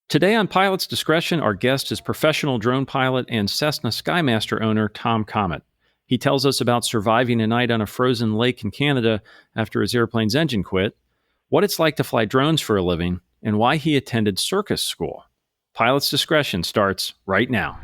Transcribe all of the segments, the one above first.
Today on Pilot's Discretion, our guest is professional drone pilot and Cessna Skymaster owner Tom Comet. He tells us about surviving a night on a frozen lake in Canada after his airplane's engine quit, what it's like to fly drones for a living, and why he attended circus school. Pilot's Discretion starts right now.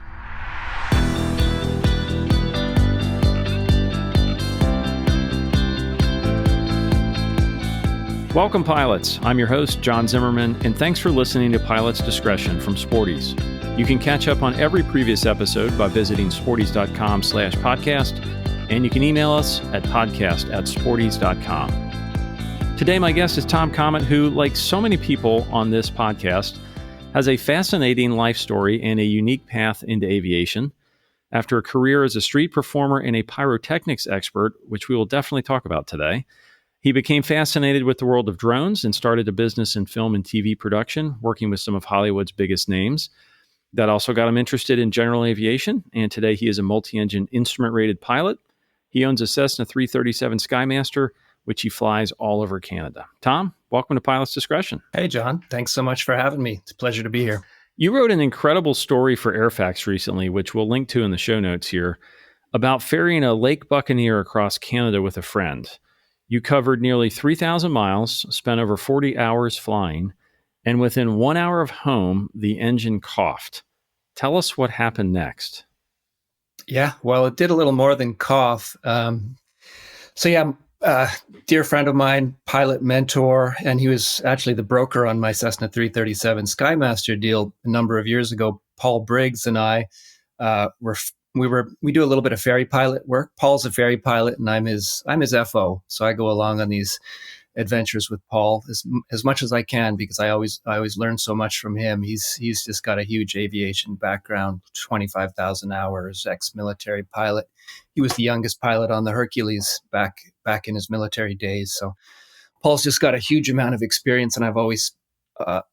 Welcome, pilots. I'm your host, John Zimmerman, and thanks for listening to Pilot's Discretion from Sporties. You can catch up on every previous episode by visiting sporties.com/podcast, and you can email us at podcast@sporties.com. Today, my guest is Tom Comet, who, like so many people on this podcast, has a fascinating life story and a unique path into aviation. After a career as a street performer and a pyrotechnics expert, which we will definitely talk about today, he became fascinated with the world of drones and started a business in film and TV production, working with some of Hollywood's biggest names. That also got him interested in general aviation, and today he is a multi-engine instrument-rated pilot. He owns a Cessna 337 Skymaster, which he flies all over Canada. Tom, welcome to Pilot's Discretion. Hey, John. Thanks so much for having me. It's a pleasure to be here. You wrote an incredible story for Airfax recently, which we'll link to in the show notes here, about ferrying a Lake Buccaneer across Canada with a friend. You covered nearly 3,000 miles, spent over 40 hours flying, and within 1 hour of home, the engine coughed. Tell us what happened next. Yeah, well, it did a little more than cough. Dear friend of mine, pilot mentor, and he was actually the broker on my Cessna 337 Skymaster deal a number of years ago. Paul Briggs and I we do a little bit of ferry pilot work. Paul's a ferry pilot, and I'm his FO. So I go along on these adventures with Paul as much as I can, because I always learn so much from him. He's just got a huge aviation background, 25,000 hours, ex-military pilot. He was the youngest pilot on the Hercules back in his military days. So Paul's just got a huge amount of experience, and I've always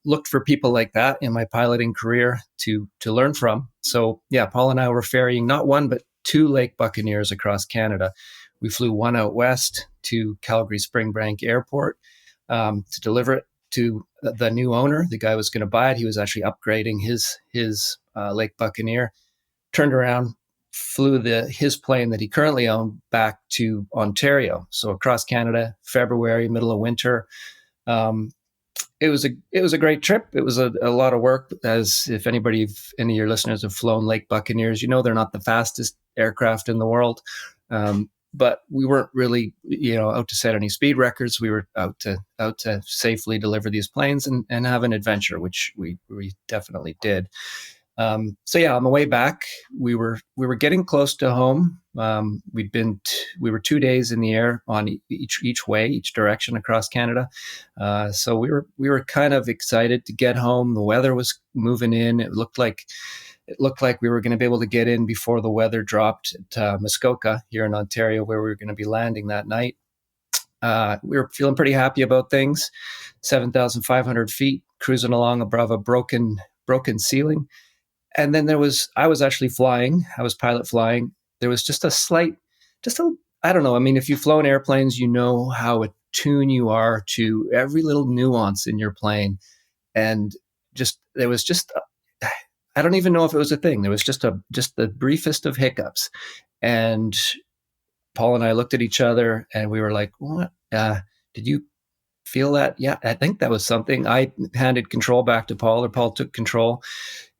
looked for people like that in my piloting career to learn from. So yeah, Paul and I were ferrying not one, but two Lake Buccaneers across Canada. We flew one out west to Calgary Springbank Airport to deliver it to the new owner. The guy was going to buy it. He was actually upgrading his Lake Buccaneer. Turned around, flew his plane that he currently owned back to Ontario. So across Canada, February, middle of winter. It was a great trip. It was a lot of work, as if any of your listeners have flown Lake Buccaneers, you know they're not the fastest aircraft in the world. But we weren't really, out to set any speed records. We were out to safely deliver these planes and have an adventure, which we definitely did. On the way back, we were getting close to home. We were 2 days in the air on each direction across Canada. So we were kind of excited to get home. The weather was moving in. It looked like we were going to be able to get in before the weather dropped at Muskoka here in Ontario, where we were going to be landing that night. We were feeling pretty happy about things. 7,500 feet, cruising along above a broken ceiling. And then I was pilot flying. There was just I don't know. I mean, if you've flown airplanes, you know how attuned you are to every little nuance in your plane. And I don't even know if it was a thing. There was just the briefest of hiccups. And Paul and I looked at each other and we were like, what? Did you feel that? Yeah, I think that was something. I handed control back to Paul, or Paul took control.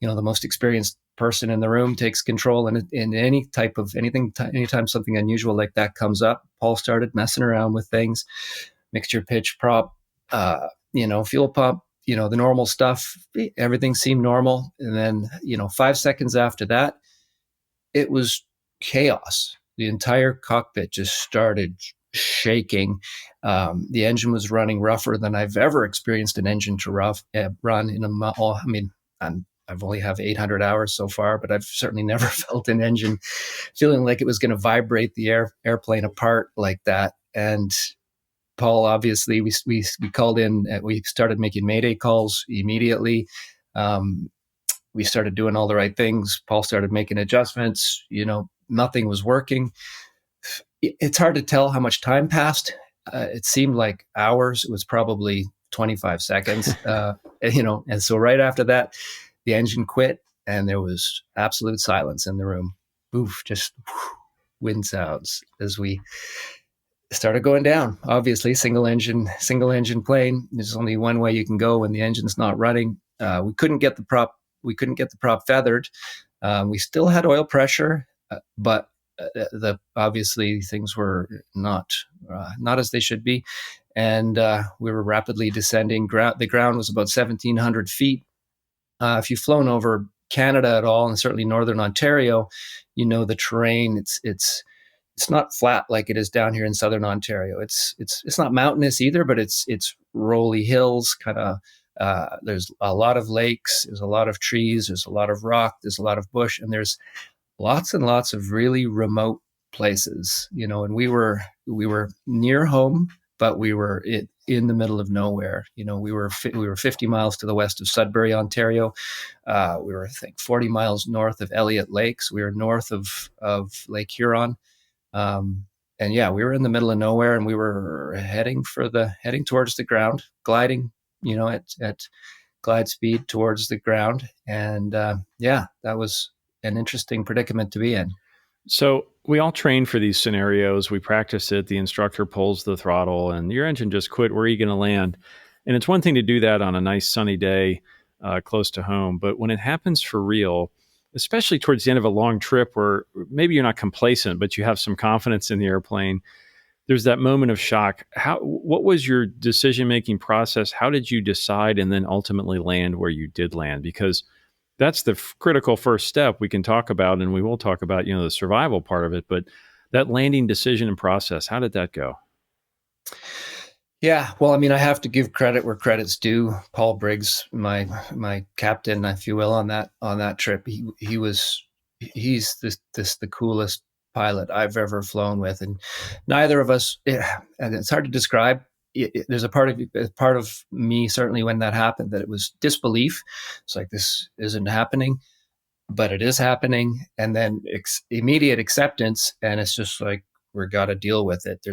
The most experienced person in the room takes control. And in anytime something unusual like that comes up, Paul started messing around with things, mixture, pitch, prop, fuel pump, the normal stuff. Everything seemed normal. And then, 5 seconds after that, it was chaos. The entire cockpit just started shaking. The engine was running rougher than I've ever experienced an engine to run in I've only have 800 hours so far, but I've certainly never felt an engine feeling like it was going to vibrate the airplane apart like that. And Paul, obviously, we called in. We started making Mayday calls immediately. We started doing all the right things. Paul started making adjustments. Nothing was working. It's hard to tell how much time passed. It seemed like hours. It was probably 25 seconds, and so right after that, the engine quit and there was absolute silence in the room. Oof, just wind sounds as we started going down. Obviously, single engine plane. There's only one way you can go when the engine's not running. We couldn't get the prop. Feathered. We still had oil pressure, but obviously things were not as they should be, and we were rapidly descending. The ground was about 1,700 feet. If you've flown over Canada at all, and certainly northern Ontario, the terrain. It's not flat like it is down here in southern Ontario. It's not mountainous either, but it's rolly hills, kind of. There's a lot of lakes, there's a lot of trees, there's a lot of rock, there's a lot of bush, and there's lots and lots of really remote places, and we were near home, but we were in the middle of nowhere. We were 50 miles to the west of Sudbury, Ontario. We were, I think, 40 miles north of Elliott Lakes. We were north of Lake Huron. And yeah, we were in the middle of nowhere, and we were heading towards the ground, gliding, at glide speed towards the ground. And that was an interesting predicament to be in. So we all train for these scenarios. We practice it. The instructor pulls the throttle and your engine just quit. Where are you going to land? And it's one thing to do that on a nice sunny day close to home. But when it happens for real, especially towards the end of a long trip where maybe you're not complacent, but you have some confidence in the airplane, there's that moment of shock. What was your decision-making process? How did you decide and then ultimately land where you did land? Because that's the critical first step we can talk about, and we will talk about, the survival part of it, but that landing decision and process, how did that go? Yeah, well, I have to give credit where credit's due. Paul Briggs, my captain, if you will, on that trip, he's the coolest pilot I've ever flown with, and neither of us. And it's hard to describe. There's a part of me certainly when that happened that it was disbelief. It's like, this isn't happening, but it is happening, and then immediate acceptance, and it's just like, we've got to deal with it.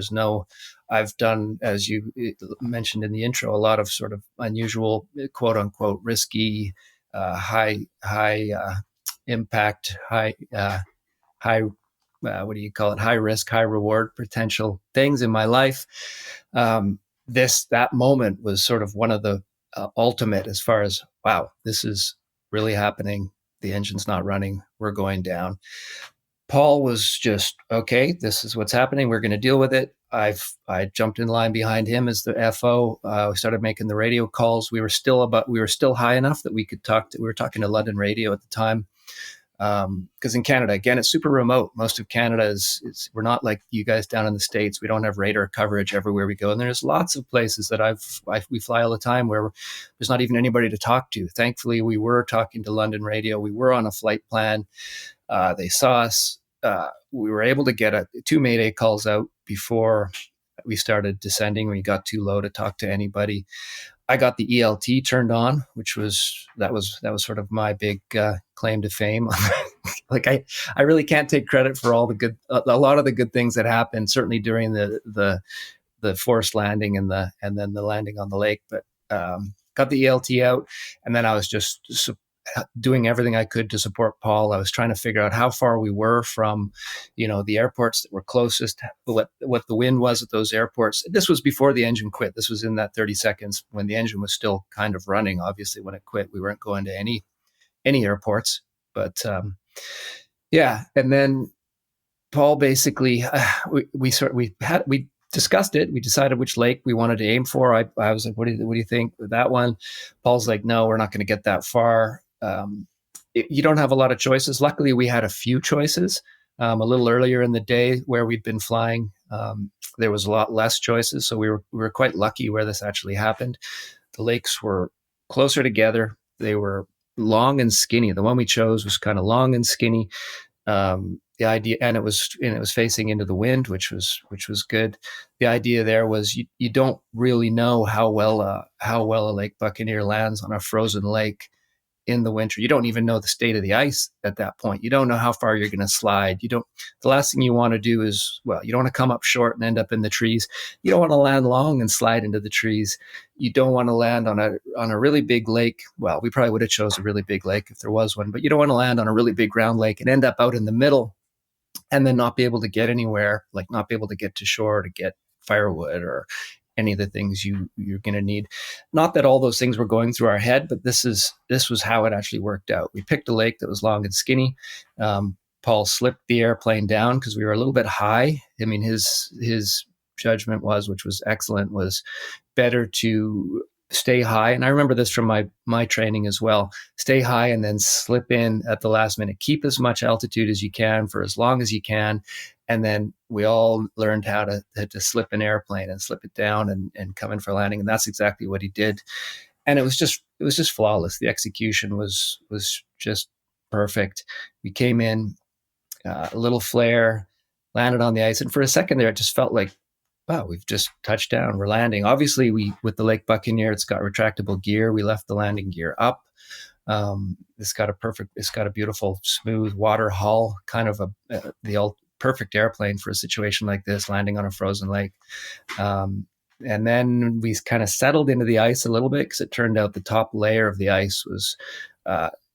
I've done, as you mentioned in the intro, a lot of sort of unusual, quote unquote, risky, high impact, high what do you call it? High risk, high reward potential things in my life. That moment was sort of one of the ultimate, as far as, wow, this is really happening. The engine's not running. We're going down. Paul was just, okay, this is what's happening. We're going to deal with it. I jumped in line behind him as the FO. We started making the radio calls. We were still high enough that we could talk. We were talking to London radio at the time. Because in Canada, again, it's super remote. Most of Canada we're not like you guys down in the States. We don't have radar coverage everywhere we go. And there's lots of places that we fly all the time where there's not even anybody to talk to. Thankfully, we were talking to London radio. We were on a flight plan. They saw us. We were able to get 2 Mayday calls out before we started descending. We got too low to talk to anybody. I got the ELT turned on, which was sort of my big claim to fame. Like I really can't take credit for all the good, a lot of the good things that happened, certainly during the forced landing and then the landing on the lake. But got the ELT out, and then I was just doing everything I could to support Paul. I was trying to figure out how far we were from, the airports that were closest, what the wind was at those airports. This was before the engine quit. This was in that 30 seconds when the engine was still kind of running. Obviously, when it quit, we weren't going to any airports. But and then Paul basically, we discussed it. We decided which lake we wanted to aim for. I was like, what do you think of that one? Paul's like, no, we're not going to get that far. You don't have a lot of choices. Luckily, we had a few choices. A little earlier in the day where we'd been flying, there was a lot less choices. So we were quite lucky where this actually happened. The lakes were closer together. They were long and skinny. The one we chose was kind of long and skinny. The idea, and it was facing into the wind, which was good. The idea there was you don't really know how well a Lake Buccaneer lands on a frozen lake. in the winter. You don't even know the state of the ice at that point. You don't know how far you're going to slide. The last thing you want to do is, well, you don't want to come up short and end up in the trees. You don't want to land long and slide into the trees. You don't want to land on a really big lake. Well, we probably would have chose a really big lake if there was one, but you don't want to land on a really big round lake and end up out in the middle and then not be able to get anywhere, like not be able to get to shore to get firewood or any of the things you're going to need. Not that all those things were going through our head, but this was how it actually worked out. We picked a lake that was long and skinny. Paul slipped the airplane down because we were a little bit high. I mean, his judgment was, which was excellent, was better to stay high. And I remember this from my training as well. Stay high and then slip in at the last minute. Keep as much altitude as you can for as long as you can. And then we all learned how to slip an airplane and slip it down and come in for landing. And that's exactly what he did. And it was just flawless. The execution was just perfect. We came in, a little flare, landed on the ice. And for a second there, it just felt like, wow, we've just touched down. We're landing. Obviously, with the Lake Buccaneer, it's got retractable gear. We left the landing gear up. It's got a beautiful, smooth water hull, kind of the old perfect airplane for a situation like this, landing on a frozen lake. And then we kind of settled into the ice a little bit because it turned out the top layer of the ice was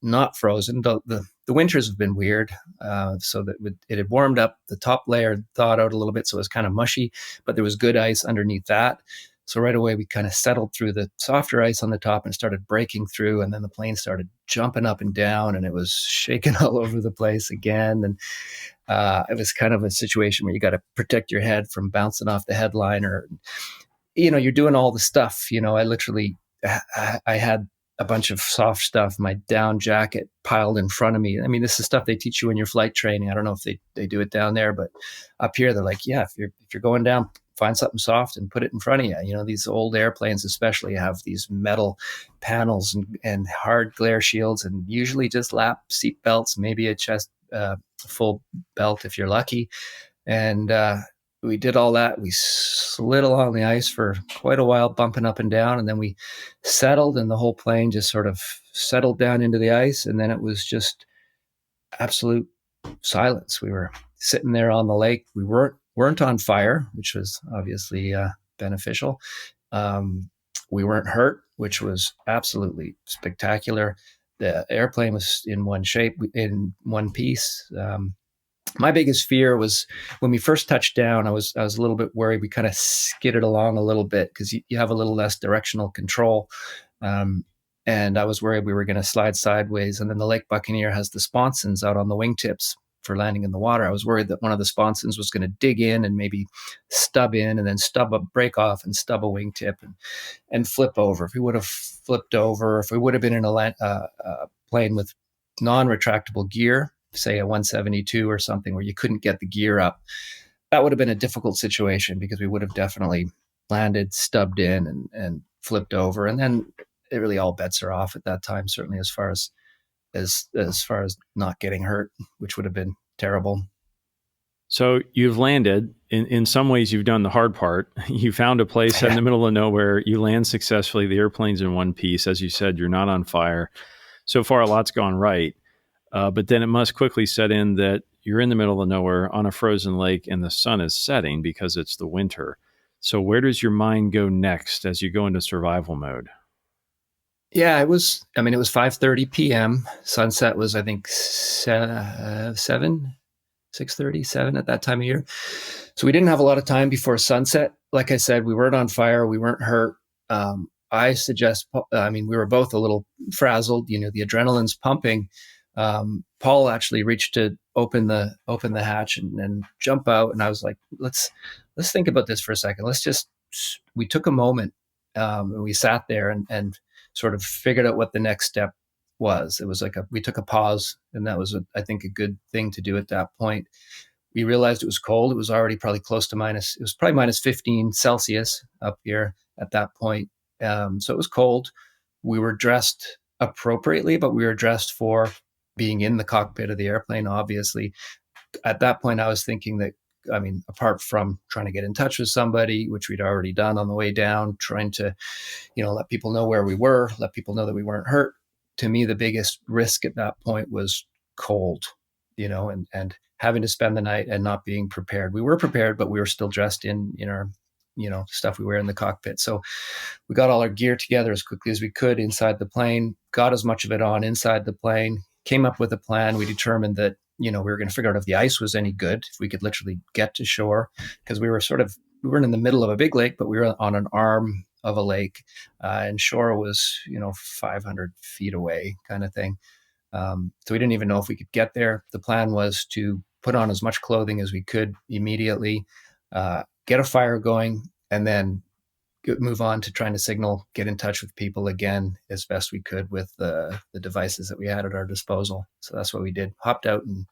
not frozen. The winters have been weird, so that it had warmed up. The top layer thawed out a little bit, so it was kind of mushy, but there was good ice underneath that. So right away, we kind of settled through the softer ice on the top and started breaking through. And then the plane started jumping up and down, and it was shaking all over the place again. And it was kind of a situation where you got to protect your head from bouncing off the headliner. You're doing all the stuff. I had a bunch of soft stuff, my down jacket piled in front of me. I mean, this is stuff they teach you in your flight training. I don't know if they do it down there, but up here, they're like, yeah, if you're going down, find something soft and put it in front of you. These old airplanes especially have these metal panels and hard glare shields, and usually just lap seat belts, maybe a chest full belt if you're lucky. And we did all that. We slid along the ice for quite a while, bumping up and down, and then we settled, and the whole plane just sort of settled down into the ice, and then it was just absolute silence. We were sitting there on the lake. We weren't on fire, which was obviously beneficial. We weren't hurt, which was absolutely spectacular. The airplane was in one shape, in one piece. My biggest fear was when we first touched down, I was a little bit worried. We kind of skidded along a little bit because you have a little less directional control. And I was worried we were going to slide sideways. And then the Lake Buccaneer has the sponsons out on the wingtips for landing in the water. I was worried that one of the sponsons was going to dig in and maybe stub in and then break off and stub a wingtip and flip over. If we would have flipped over, if we would have been in a plane with non-retractable gear, say a 172 or something where you couldn't get the gear up, that would have been a difficult situation because we would have definitely landed, stubbed in and flipped over. And then it really all bets are off at that time, certainly as far as not getting hurt, which would have been terrible. So you've landed. In some ways, you've done the hard part. You found a place in the middle of nowhere. You land successfully. The airplane's in one piece. As you said, you're not on fire. So far, a lot's gone right. But then it must quickly set in that you're in the middle of nowhere on a frozen lake and the sun is setting because it's the winter. So where does your mind go next as you go into survival mode? Yeah, it was 5:30 p.m. Sunset was, I think, 6:30, 7 at that time of year. So we didn't have a lot of time before sunset. Like I said, we weren't on fire. We weren't hurt. We were both a little frazzled. The adrenaline's pumping. Paul actually reached to open the hatch and jump out. And I was like, let's think about this for a second. We took a moment, and we sat there and sort of figured out what the next step was. It was like we took a pause, and that was, I think, a good thing to do at that point. We realized it was cold. It was already probably close to it was probably minus 15 Celsius up here at that point. So it was cold. We were dressed appropriately, but we were dressed for being in the cockpit of the airplane, obviously. At that point, I was thinking that, apart from trying to get in touch with somebody, which we'd already done on the way down, trying to, let people know where we were, let people know that we weren't hurt, to me, the biggest risk at that point was cold, and having to spend the night and not being prepared. We were prepared, but we were still dressed in our, stuff we wear in the cockpit. So we got all our gear together as quickly as we could inside the plane, got as much of it on inside the plane, came up with a plan. We determined that, we were going to figure out if the ice was any good, if we could literally get to shore, because we weren't in the middle of a big lake, but we were on an arm of a lake, and shore was, 500 feet away kind of thing. So we didn't even know if we could get there. The plan was to put on as much clothing as we could immediately, get a fire going, and then move on to trying to signal, get in touch with people again as best we could with the devices that we had at our disposal. So that's what we did. Hopped out and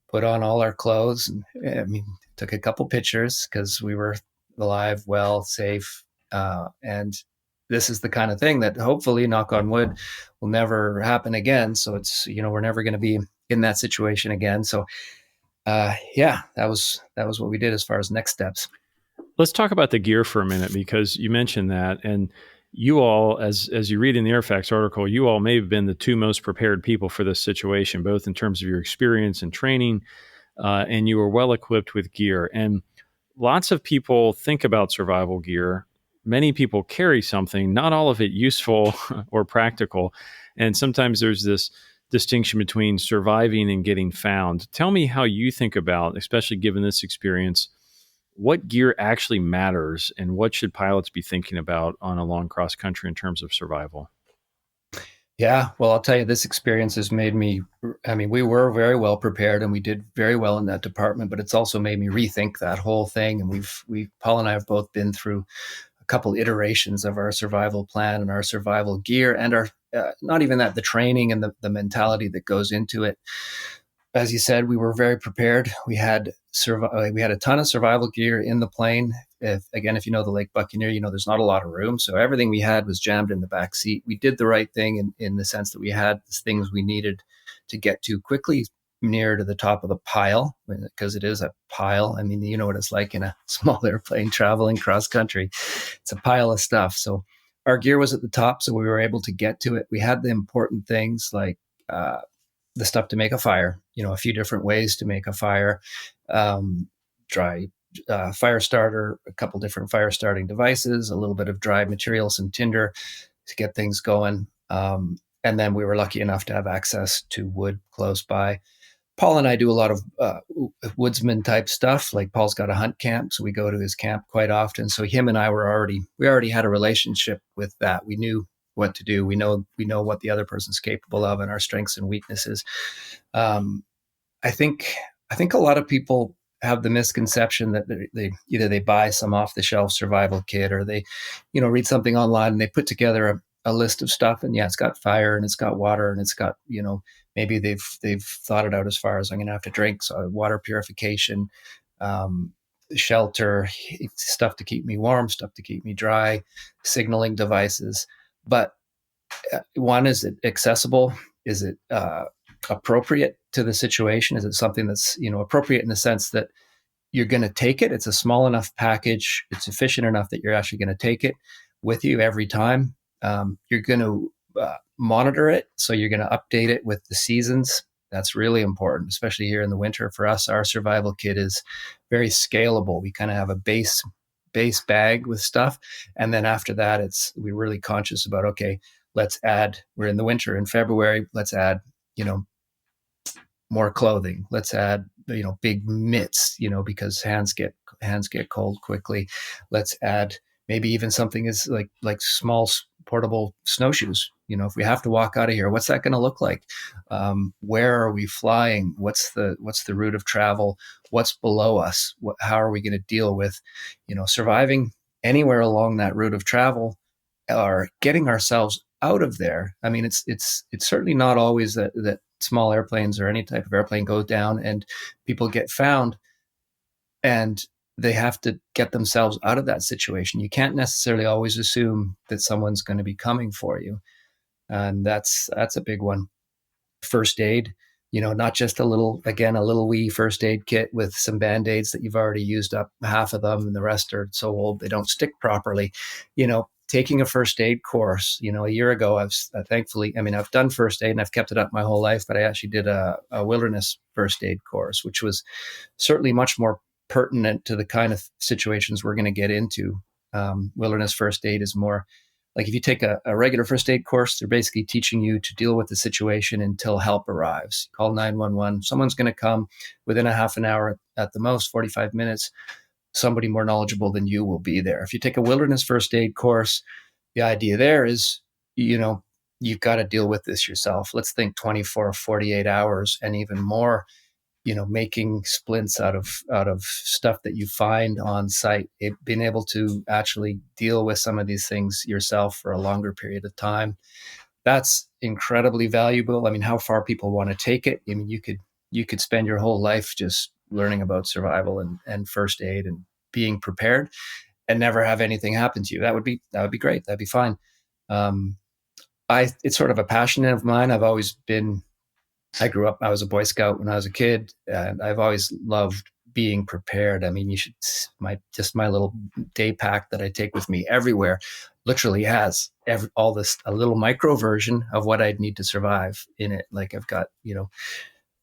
put on all our clothes, and took a couple pictures because we were alive, well, safe, and this is the kind of thing that hopefully, knock on wood, will never happen again. So it's, we're never going to be in that situation again. So that was what we did as far as next steps. Let's talk about the gear for a minute, because you mentioned that, and you all, as you read in the Airfax article, you all may have been the two most prepared people for this situation, both in terms of your experience and training, and you were well equipped with gear. And lots of people think about survival gear. Many people carry something, not all of it useful or practical. And sometimes there's this distinction between surviving and getting found. Tell me how you think about, especially given this experience, what gear actually matters and what should pilots be thinking about on a long cross country in terms of survival? Yeah, well, I'll tell you, this experience has made me, we were very well prepared and we did very well in that department, but it's also made me rethink that whole thing. And Paul and I have both been through a couple iterations of our survival plan and our survival gear and our, not even that, the training and the mentality that goes into it. As you said, we were very prepared. We had a ton of survival gear in the plane. If you know the Lake Buccaneer, there's not a lot of room. So everything we had was jammed in the back seat. We did the right thing in the sense that we had the things we needed to get to quickly near to the top of the pile, because it is a pile. You know what it's like in a small airplane traveling cross country. It's a pile of stuff. So our gear was at the top, so we were able to get to it. We had the important things like the stuff to make a fire, a few different ways to make a fire, dry fire starter, a couple different fire starting devices, a little bit of dry material, some tinder to get things going. And then we were lucky enough to have access to wood close by. Paul and I do a lot of woodsman type stuff. Like Paul's got a hunt camp, so we go to his camp quite often. So him and I we already had a relationship with that. We knew what to do. We know what the other person's capable of and our strengths and weaknesses. I think a lot of people have the misconception that they either buy some off the shelf survival kit or they, read something online and they put together a list of stuff, and it's got fire and it's got water and it's got, maybe they've thought it out as far as I'm going to have to drink. So water purification, shelter, stuff to keep me warm, stuff to keep me dry, signaling devices. But one, is it accessible? Is it appropriate to the situation? Is it something that's, appropriate in the sense that you're going to take it? It's a small enough package. It's efficient enough that you're actually going to take it with you every time. You're going to monitor it. So you're going to update it with the seasons. That's really important, especially here in the winter. For us, our survival kit is very scalable. We kind of have a base bag with stuff. And then after that, we're really conscious about, okay, let's add, we're in the winter in February, let's add, more clothing. Let's add, big mitts, because hands get cold quickly. Let's add maybe even something is like small portable snowshoes. If we have to walk out of here, what's that going to look like? Where are we flying? What's the route of travel? What's below us? How are we going to deal with, surviving anywhere along that route of travel, or getting ourselves out of there? It's certainly not always that small airplanes or any type of airplane go down and people get found and they have to get themselves out of that situation. You can't necessarily always assume that someone's going to be coming for you. And that's a big one. First aid, not just a little wee first aid kit with some Band-Aids that you've already used up half of them and the rest are so old they don't stick properly. taking a first aid course. A year ago, I've done first aid and I've kept it up my whole life, but I actually did a wilderness first aid course, which was certainly much more pertinent to the kind of situations we're going to get into. Wilderness first aid is more like if you take a regular first aid course, they're basically teaching you to deal with the situation until help arrives. Call 911. Someone's going to come within a half an hour, at the most 45 minutes. Somebody more knowledgeable than you will be there. If you take a wilderness first aid course, the idea there is, you've got to deal with this yourself. Let's think 24 or 48 hours and even more, making splints out of stuff that you find on site, being able to actually deal with some of these things yourself for a longer period of time. That's incredibly valuable. I mean, how far people want to take it. I mean, you could spend your whole life just learning about survival and first aid and being prepared and never have anything happen to you. That would be great. That'd be fine. It's sort of a passion of mine. I grew up, I was a Boy Scout when I was a kid, and I've always loved being prepared. I mean, my little day pack that I take with me everywhere literally has a little micro version of what I'd need to survive in it. Like I've got,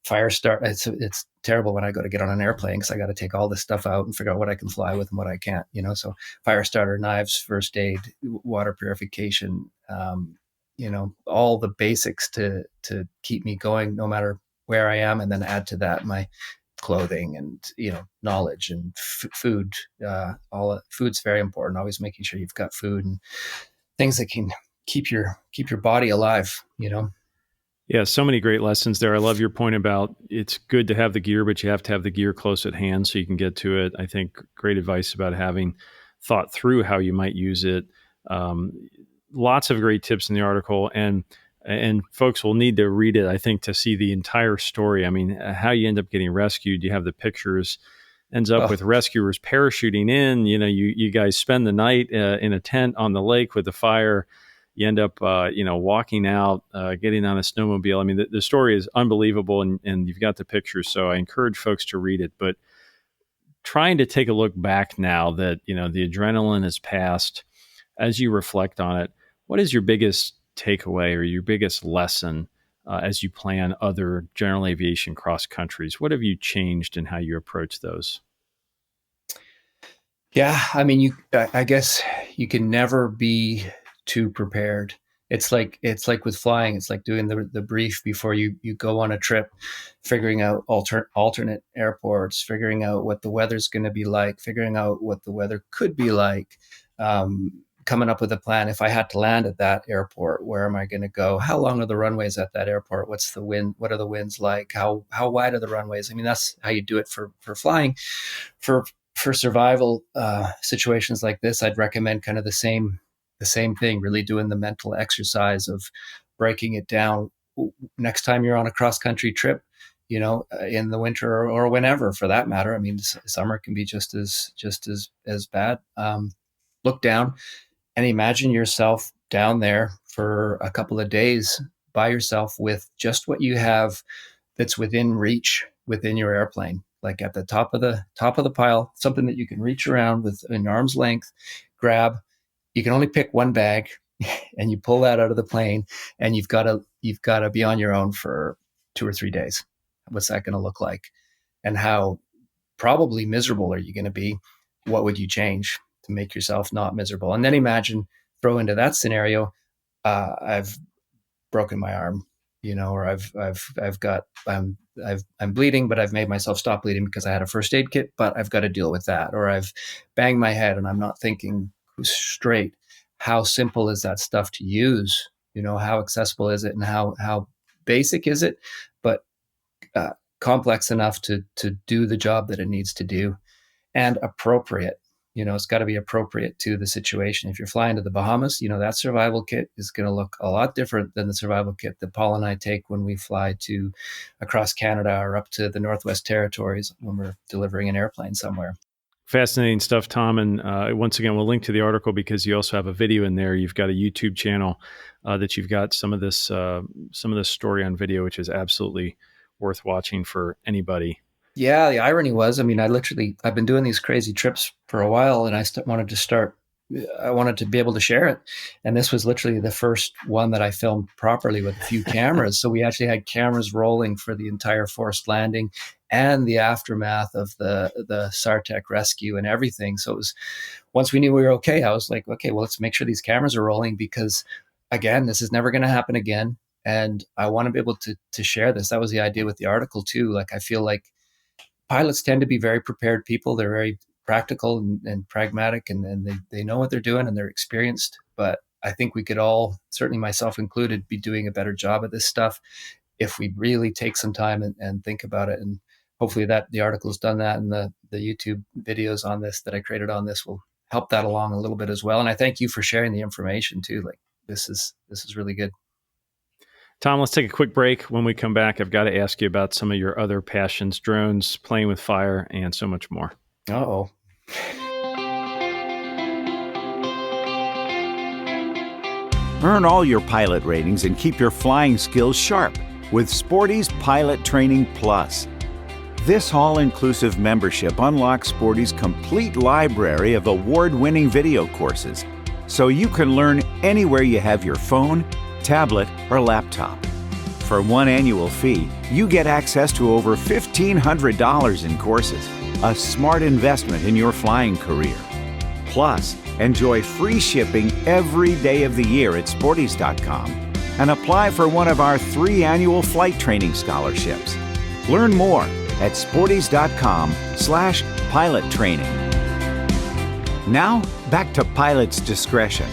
fire start. It's terrible when I go to get on an airplane because I got to take all this stuff out and figure out what I can fly with and what I can't, so fire starter, knives, first aid, water purification, all the basics to keep me going no matter where I am. And then add to that my clothing and, knowledge and food. Food's very important. Always making sure you've got food and things that can keep your body alive, Yeah, so many great lessons there. I love your point about it's good to have the gear, but you have to have the gear close at hand so you can get to it. I think great advice about having thought through how you might use it. Lots of great tips in the article, and folks will need to read it, I think, to see the entire story. I mean, how you end up getting rescued. You have the pictures. Ends up with rescuers parachuting in. You guys spend the night in a tent on the lake with the fire. You end up, walking out, getting on a snowmobile. I mean, the story is unbelievable, and you've got the pictures. So I encourage folks to read it. But trying to take a look back now that, the adrenaline has passed, as you reflect on it, what is your biggest takeaway or your biggest lesson as you plan other general aviation cross countries? What have you changed in how you approach those? Yeah, I mean, I guess you can never be too prepared. It's like with flying. It's like doing the brief before you go on a trip, figuring out alternate airports, figuring out what the weather's going to be like, figuring out what the weather could be like, coming up with a plan. If I had to land at that airport, where am I going to go? How long are the runways at that airport? What's the wind? What are the winds like? How wide are the runways? I mean, that's how you do it for flying. For survival situations like this, I'd recommend kind of the same thing, really doing the mental exercise of breaking it down. Next time you're on a cross-country trip, in the winter or whenever for that matter. I mean, summer can be just as bad. Look down and imagine yourself down there for a couple of days by yourself with just what you have that's within reach within your airplane, like at the top of the pile, something that you can reach around with an arm's length, grab. You can only pick one bag and you pull that out of the plane and you've got to be on your own for 2 or 3 days. What's that going to look like? And how probably miserable are you going to be? What would you change to make yourself not miserable? And then throw into that scenario, I've broken my arm, or I'm bleeding, but I've made myself stop bleeding because I had a first aid kit, but I've got to deal with that. Or I've banged my head and I'm not thinking straight. How simple is that stuff to use? How accessible is it and how basic is it, but complex enough to do the job that it needs to do, and appropriate. It's got to be appropriate to the situation. If you're flying to the Bahamas, that survival kit is going to look a lot different than the survival kit that Paul and I take when we fly across Canada or up to the Northwest Territories when we're delivering an airplane somewhere. Fascinating stuff, Tom. And once again, we'll link to the article because you also have a video in there. You've got a YouTube channel that you've got some of this story on video, which is absolutely worth watching for anybody. Yeah, the irony was, I mean, I've been doing these crazy trips for a while, and I wanted to start I wanted to be able to share it. And this was literally the first one that I filmed properly with a few cameras. So we actually had cameras rolling for the entire forced landing and the aftermath of the SARTEC rescue and everything. So it was, once we knew we were okay, I was like, okay, well, let's make sure these cameras are rolling, because again, this is never going to happen again. And I want to be able to share this. That was the idea with the article too. Like, I feel like pilots tend to be very prepared people. They're very practical and pragmatic, and they know what they're doing, and they're experienced. But I think we could all, certainly myself included, be doing a better job of this stuff if we really take some time and think about it. And hopefully that the article's done that, and the YouTube videos on this that I created on this will help that along a little bit as well. And I thank you for sharing the information too. Like, this is really good. Tom, let's take a quick break. When we come back, I've got to ask you about some of your other passions: drones, playing with fire, and so much more. Uh-oh. Earn all your pilot ratings and keep your flying skills sharp with Sporty's Pilot Training Plus. This all-inclusive membership unlocks Sporty's complete library of award-winning video courses, so you can learn anywhere you have your phone, tablet, or laptop. For one annual fee, you get access to over $1,500 in courses, a smart investment in your flying career. Plus, enjoy free shipping every day of the year at sportys.com and apply for one of our 3 annual flight training scholarships. Learn more at sportys.com/pilot training. Now, back to Pilot's Discretion.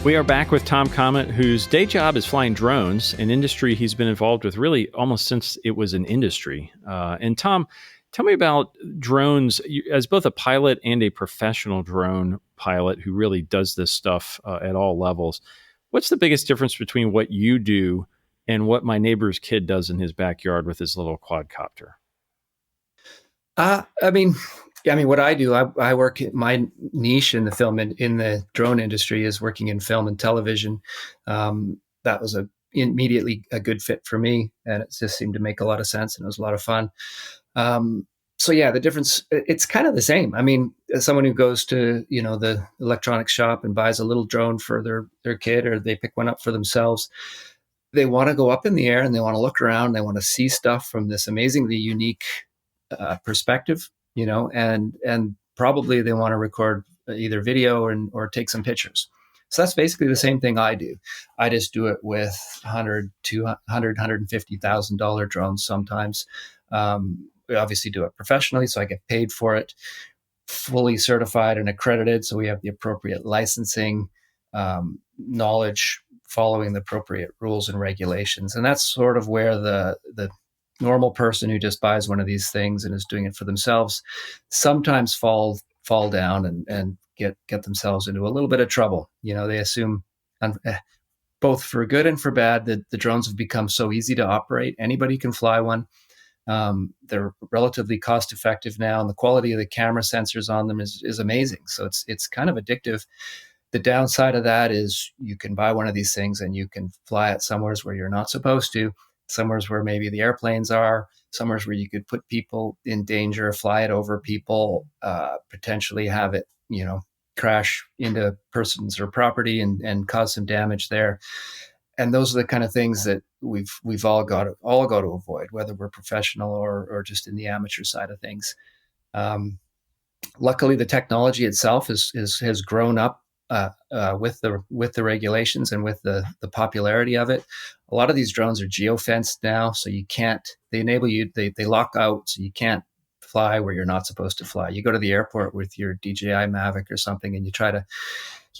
We are back with Tom Comet, whose day job is flying drones, an industry he's been involved with really almost since it was an industry. And Tom, tell me about drones as both a pilot and a professional drone pilot who really does this stuff at all levels. What's the biggest difference between what you do and what my neighbor's kid does in his backyard with his little quadcopter? What I do, I work, my niche in the film, in the drone industry is working in film and television. That was immediately a good fit for me, and it just seemed to make a lot of sense, and it was a lot of fun. So yeah, the difference, it's kind of the same. I mean, as someone who goes to, the electronics shop and buys a little drone for their kid, or they pick one up for themselves, they want to go up in the air and they want to look around. They want to see stuff from this amazingly unique perspective, and probably they want to record either video or take some pictures. So that's basically the same thing I do. I just do it with $150,000 drones sometimes. We obviously do it professionally, so I get paid for it, fully certified and accredited. So we have the appropriate licensing, knowledge, following the appropriate rules and regulations. And that's sort of where the normal person who just buys one of these things and is doing it for themselves sometimes fall down and get themselves into a little bit of trouble. They assume, both for good and for bad, that the drones have become so easy to operate. Anybody can fly one. They're relatively cost effective now, and the quality of the camera sensors on them is amazing. So it's kind of addictive. The downside of that is you can buy one of these things and you can fly it somewhere where you're not supposed to, somewhere where maybe the airplanes are, somewhere where you could put people in danger, fly it over people, potentially have it, crash into persons or property and cause some damage there. And those are the kind of things that we've all got to avoid, whether we're professional or just in the amateur side of things. Luckily, the technology itself has grown up with the regulations and with the popularity of it. A lot of these drones are geofenced now, so you can't. They enable you. They lock out, so you can't fly where you're not supposed to fly. You go to the airport with your DJI Mavic or something, and you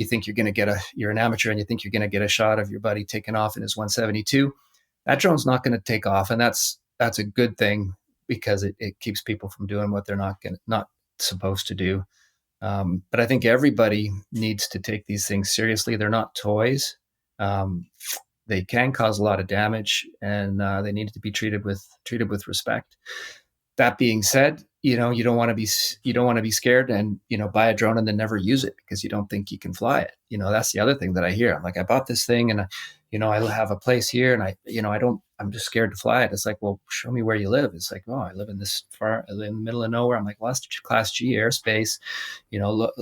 think you're going to you're an amateur and you think you're going to get a shot of your buddy taking off in his 172. That drone's not going to take off. And that's a good thing, because it keeps people from doing what they're not supposed to do. But I think everybody needs to take these things seriously. They're not toys. They can cause a lot of damage, and they need to be treated with respect. That being said, you don't want to be scared and, buy a drone and then never use it because you don't think you can fly it. That's the other thing that I hear. I'm like, I bought this thing and, I have a place here and I don't I'm just scared to fly it. It's like, well, show me where you live. It's like, oh, I live in the middle of nowhere. I'm like, well, that's Class G airspace. Look,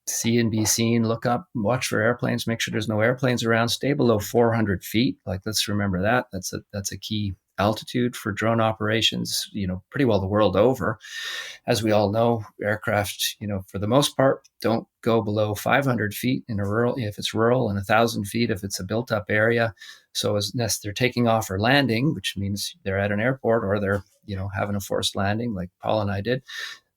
see and be seen. Look up, watch for airplanes. Make sure there's no airplanes around. Stay below 400 feet. Like, let's remember that. That's a key altitude for drone operations. Pretty well the world over. As we all know, aircraft, for the most part, don't go below 500 feet in a rural, if it's rural, and 1,000 feet if it's a built-up area. So as they're taking off or landing, which means they're at an airport or they're, having a forced landing like Paul and I did,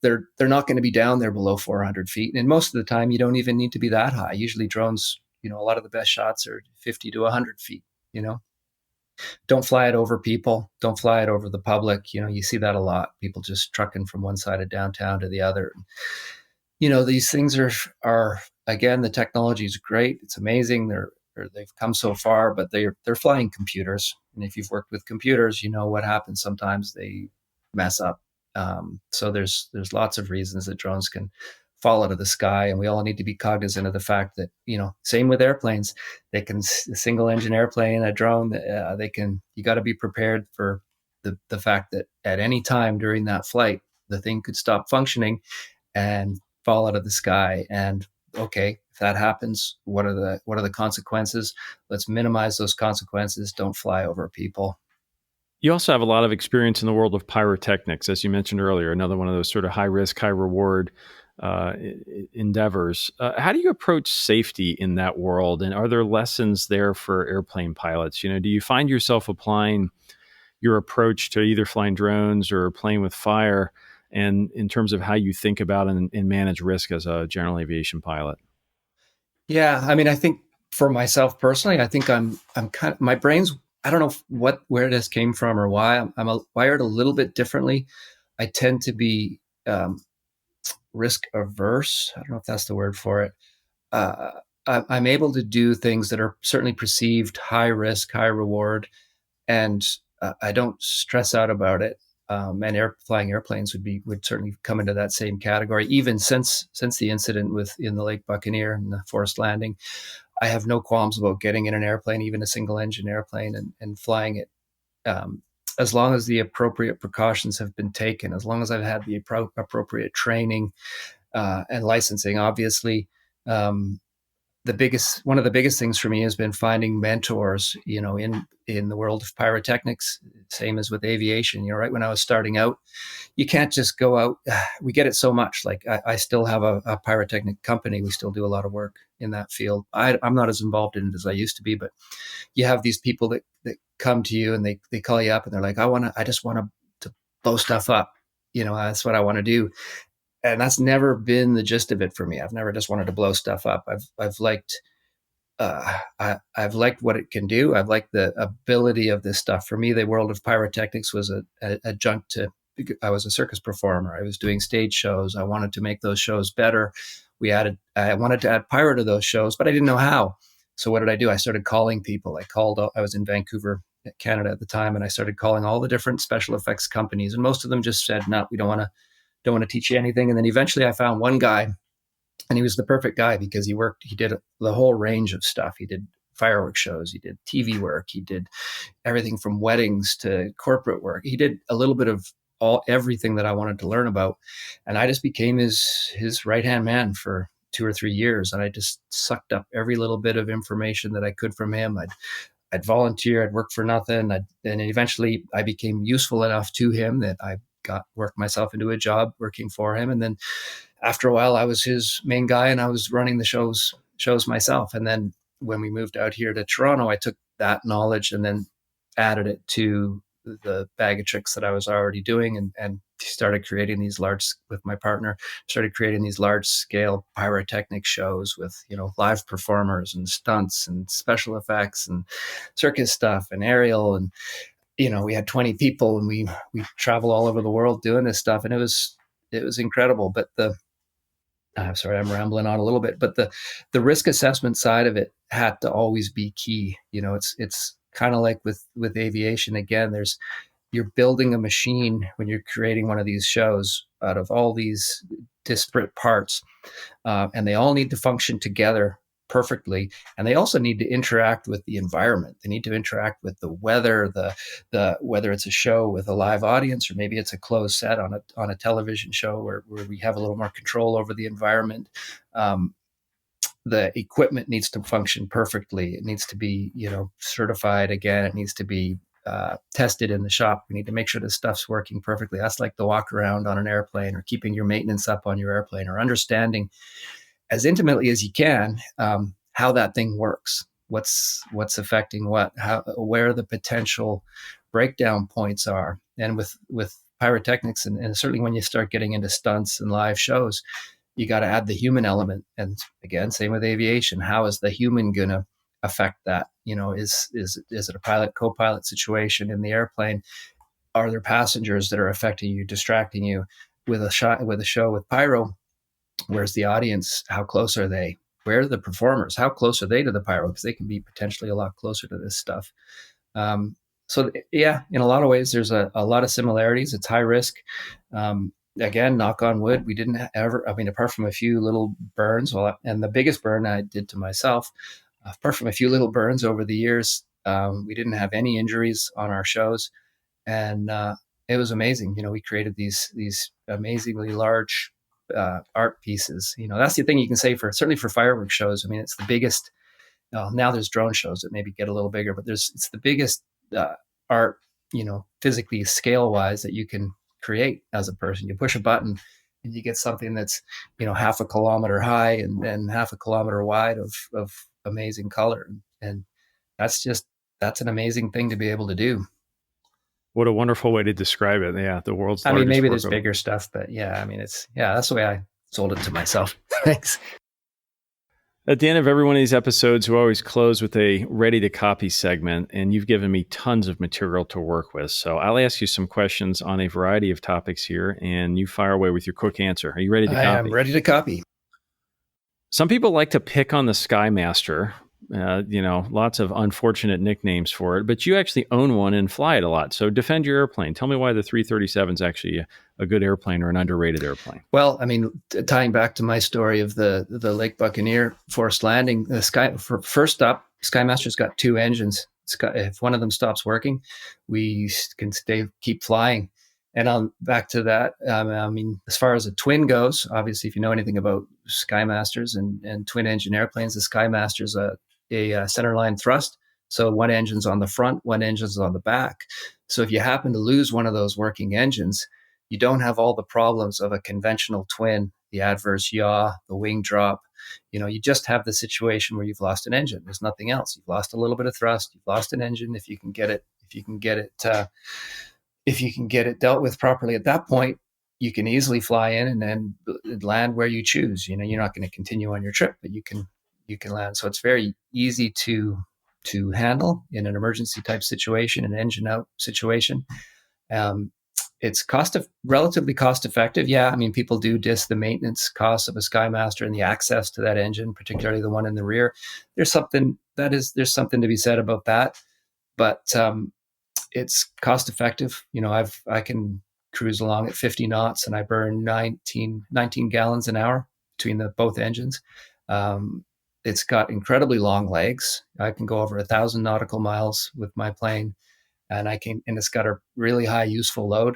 they're not going to be down there below 400 feet. And most of the time, you don't even need to be that high. Usually drones, a lot of the best shots are 50 to 100 feet, Don't fly it over people. Don't fly it over the public. You see that a lot. People just trucking from one side of downtown to the other. These things are again, the technology is great. It's amazing. They've come so far, but they're flying computers. And if you've worked with computers, you know what happens. Sometimes they mess up. So there's lots of reasons that drones can fall out of the sky, and we all need to be cognizant of the fact that, same with airplanes, they can, a single engine airplane, a drone, you got to be prepared for the fact that at any time during that flight, the thing could stop functioning and fall out of the sky. And okay, if that happens, what are the consequences? Let's minimize those consequences. Don't fly over people. You also have a lot of experience in the world of pyrotechnics, as you mentioned earlier, another one of those sort of high risk, high reward endeavors. How do you approach safety in that world? And are there lessons there for airplane pilots? Do you find yourself applying your approach to either flying drones or playing with fire, and in terms of how you think about and manage risk as a general aviation pilot? Yeah. I mean, I think for myself personally, I think I'm kind of, my brain's, I don't know where this came from or why. I'm wired a little bit differently. I tend to be risk averse. I don't know if that's the word for it. I'm able to do things that are certainly perceived high risk, high reward, and I don't stress out about it. And flying airplanes would certainly come into that same category. Even since the incident in the Lake Buccaneer and the forced landing, I have no qualms about getting in an airplane, even a single engine airplane, and flying it. As long as the appropriate precautions have been taken, as long as I've had the appropriate training and licensing. Obviously, one of the biggest things for me has been finding mentors, in the world of pyrotechnics, same as with aviation. Right when I was starting out, you can't just go out. We get it so much. Like I still have a pyrotechnic company. We still do a lot of work in that field. I'm not as involved in it as I used to be, but you have these people that come to you and they call you up and they're like, I just want to blow stuff up. That's what I want to do. And that's never been the gist of it for me. I've never just wanted to blow stuff up. I've liked what it can do. I've liked the ability of this stuff. For me, the world of pyrotechnics was a adjunct to. I was a circus performer. I was doing stage shows. I wanted to make those shows better. I wanted to add pyro to those shows, but I didn't know how. So what did I do? I started calling people. I was in Vancouver, Canada at the time, and I started calling all the different special effects companies, and most of them just said, "No, we don't want to teach you anything." And then eventually I found one guy, and he was the perfect guy because he did the whole range of stuff. He did fireworks shows, he did TV work, he did everything from weddings to corporate work. He did a little bit of everything that I wanted to learn about. And I just became his right-hand man for 2 or 3 years. And I just sucked up every little bit of information that I could from him. I'd volunteer, I'd work for nothing. And eventually I became useful enough to him that I worked myself into a job working for him. And then after a while, I was his main guy and I was running the shows myself. And then when we moved out here to Toronto, I took that knowledge and then added it to the bag of tricks that I was already doing and started creating these with my partner, started creating these large scale pyrotechnic shows with, live performers and stunts and special effects and circus stuff and aerial. And, we had 20 people and we travel all over the world doing this stuff. And it was incredible. But I'm sorry, I'm rambling on a little bit, but the risk assessment side of it had to always be key. It's kind of like with aviation. Again, you're building a machine when you're creating one of these shows out of all these disparate parts, and they all need to function together perfectly. And they also need to interact with the environment. They need to interact with the weather, the whether it's a show with a live audience or maybe it's a closed set on a television show where we have a little more control over the environment. The equipment needs to function perfectly. It needs to be, certified again. It needs to be tested in the shop. We need to make sure the stuff's working perfectly. That's like the walk around on an airplane, or keeping your maintenance up on your airplane, or understanding as intimately as you can how that thing works, what's affecting what, where the potential breakdown points are. And with pyrotechnics, and certainly when you start getting into stunts and live shows, you got to add the human element. And again, same with aviation. How is the human going to affect that? Is it a pilot co-pilot situation in the airplane? Are there passengers that are affecting you, distracting you? With a show with pyro, where's the audience? How close are they? Where are the performers? How close are they to the pyro? Because they can be potentially a lot closer to this stuff. So yeah, in a lot of ways, there's a lot of similarities. It's high risk. Again, knock on wood, we didn't ever, apart from a few little burns, and the biggest burn I did to myself, apart from a few little burns over the years, we didn't have any injuries on our shows. And it was amazing. We created these amazingly large art pieces. That's the thing you can say certainly for fireworks shows. It's the biggest. Now there's drone shows that maybe get a little bigger, but it's the biggest art, physically scale wise, that you can create as a person. You push a button and you get something that's, half a kilometer high and half a kilometer wide of amazing color. And that's an amazing thing to be able to do. What a wonderful way to describe it. Yeah. The world's largest. Maybe there's bigger stuff, but yeah, that's the way I sold it to myself. Thanks. At the end of every one of these episodes, we always close with a ready to copy segment, and you've given me tons of material to work with. So I'll ask you some questions on a variety of topics here, and you fire away with your quick answer. Are you ready to copy? I am ready to copy. Some people like to pick on the Skymaster. Lots of unfortunate nicknames for it, but you actually own one and fly it a lot. So defend your airplane. Tell me why the 337 is actually a good airplane or an underrated airplane. Well, tying back to my story of the Lake Buccaneer forced landing, first up, Skymaster's got two engines. If one of them stops working, we can keep flying. And back to that, as far as a twin goes, obviously, if you know anything about Skymasters and twin engine airplanes, the Skymaster's a centerline thrust. So one engine's on the front, one engine's on the back. So if you happen to lose one of those working engines, you don't have all the problems of a conventional twin, the adverse yaw, the wing drop. You just have the situation where you've lost an engine. There's nothing else. You've lost a little bit of thrust. You've lost an engine. If you can get it dealt with properly at that point, you can easily fly in and then land where you choose. You're not going to continue on your trip, but you can land. So it's very easy to handle in an emergency type situation, an engine out situation. It's relatively cost effective. Yeah, people do diss the maintenance costs of a Skymaster and the access to that engine, particularly the one in the rear. There's something to be said about that, but it's cost effective. I can cruise along at 50 knots and I burn 19 gallons an hour between both engines. It's got incredibly long legs. I can go over 1,000 nautical miles with my plane, and it's got a really high useful load,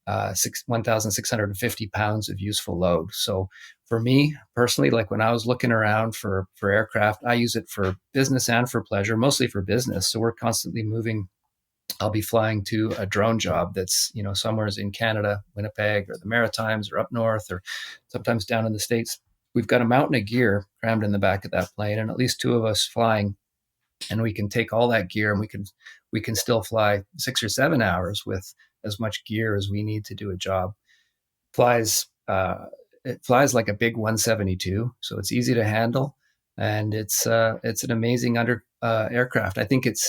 1,650 pounds of useful load. So for me personally, like when I was looking around for aircraft, I use it for business and for pleasure, mostly for business. So we're constantly moving. I'll be flying to a drone job that's, somewhere in Canada, Winnipeg, or the Maritimes, or up north, or sometimes down in the States. We've got a mountain of gear crammed in the back of that plane, and at least two of us flying, and we can take all that gear and we can still fly 6 or 7 hours with as much gear as we need to do a job. It flies like a big 172, so it's easy to handle, and it's an amazing aircraft. I think it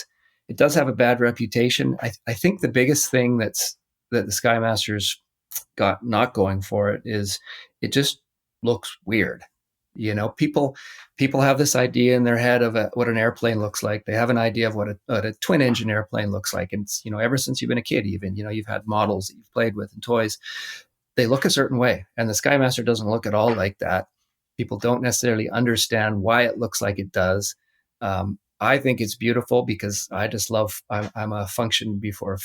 does have a bad reputation. I think the biggest thing that the Skymaster's got not going for it is it just looks weird. People have this idea in their head of what an airplane looks like. They have an idea of what a twin engine airplane looks like. And it's, ever since you've been a kid, even, you've had models that you've played with and toys, they look a certain way. And the Skymaster doesn't look at all like that. People don't necessarily understand why it looks like it does. I think it's beautiful because I just love, I'm a function over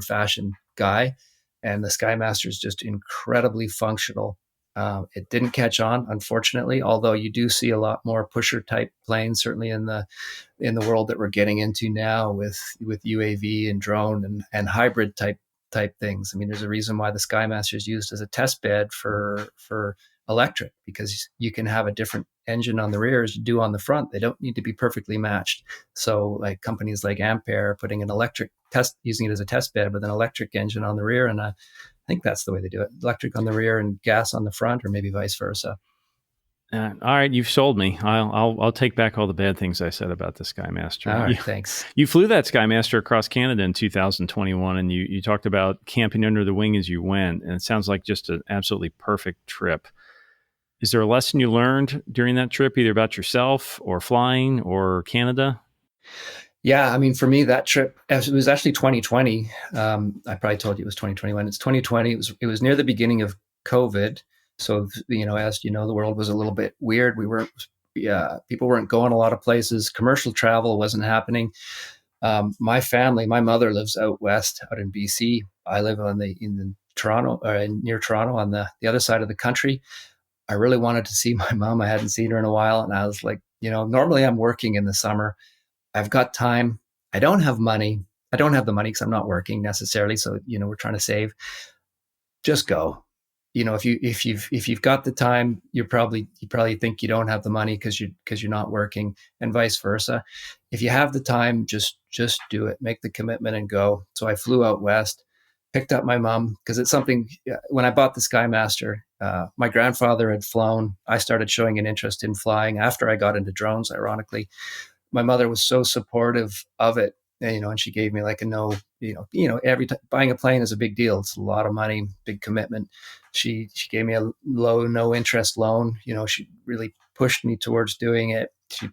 fashion guy. And the Skymaster is just incredibly functional. It didn't catch on, unfortunately, although you do see a lot more pusher type planes, certainly in the world that we're getting into now with UAV and drone and hybrid type things. I mean, there's a reason why the Skymaster is used as a test bed for electric, because you can have a different engine on the rear as you do on the front. They don't need to be perfectly matched. So like companies like Ampere are putting an electric test, using it as a test bed with an electric engine on the rear. And I think that's the way they do it. Electric on the rear and gas on the front, or maybe vice versa. All right, you've sold me. I'll take back all the bad things I said about the Skymaster. All right, thanks. You flew that Skymaster across Canada in 2021, and you talked about camping under the wing as you went, and it sounds like just an absolutely perfect trip. Is there a lesson you learned during that trip, either about yourself or flying or Canada? Yeah, I mean, for me, that trip, it was actually 2020. I probably told you it was 2021. It's 2020. It was near the beginning of COVID. So, as you know, the world was a little bit weird. People weren't going a lot of places. Commercial travel wasn't happening. My family, my mother lives out west, out in BC. I live in Toronto, or near Toronto, on the other side of the country. I really wanted to see my mom. I hadn't seen her in a while. And I was like, normally I'm working in the summer. I've got time. I don't have money. I don't have the money because I'm not working necessarily. So, we're trying to save. Just go. If you've got the time, you probably think you don't have the money because you're not working, and vice versa. If you have the time, just do it. Make the commitment and go. So I flew out west, picked up my mom, because it's something. When I bought the Skymaster, my grandfather had flown. I started showing an interest in flying after I got into drones. Ironically, my mother was so supportive of it. And she gave me like a no, every time buying a plane is a big deal. It's a lot of money, big commitment. She gave me a low, no interest loan. She really pushed me towards doing it.